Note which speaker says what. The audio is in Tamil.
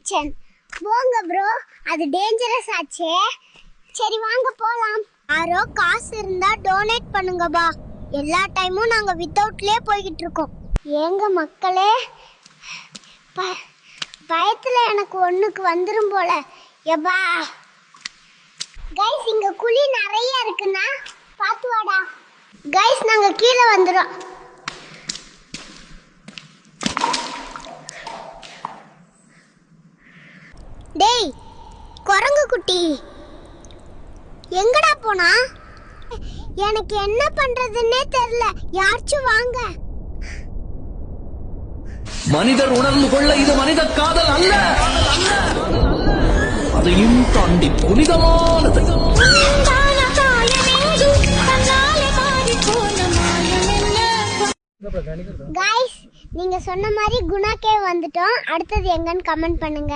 Speaker 1: கிச்சன். போங்க ப்ரோ, அது டேஞ்சரஸ் ஆச்சே. சரி வாங்க போலாம். யாரோ காசு இருந்தா டொனேட் பண்ணுங்க பா. எல்லா டைமும் நாங்க வித்தவுட்லயே போய்கிட்டு இருக்கோம். ஏங்க மக்களே, பயத்துல எனக்கு ஒண்ணுக்கு வந்துரும் போல. எப்பா கைஸ், இங்க குழி நிறைய இருக்குன்னா பாத்து வாடா. கைஸ், நாங்க கீழே வந்துடும். டேய் குரங்கு குட்டி, எங்கடா போனா? எனக்கு என்ன பண்றதுன்னே தெரியல. யாச்சும் வாங்க.
Speaker 2: மனிதர் உணர்ந்து கொள்ள இது மனித காதல் அல்ல, அதையும் தாண்டி புனிதமானது.
Speaker 1: கைஸ், நீங்க சொன்ன மாதிரி குணா கேவ் வந்துட்டோம். அடுத்தது எங்கன்னு கமெண்ட் பண்ணுங்க.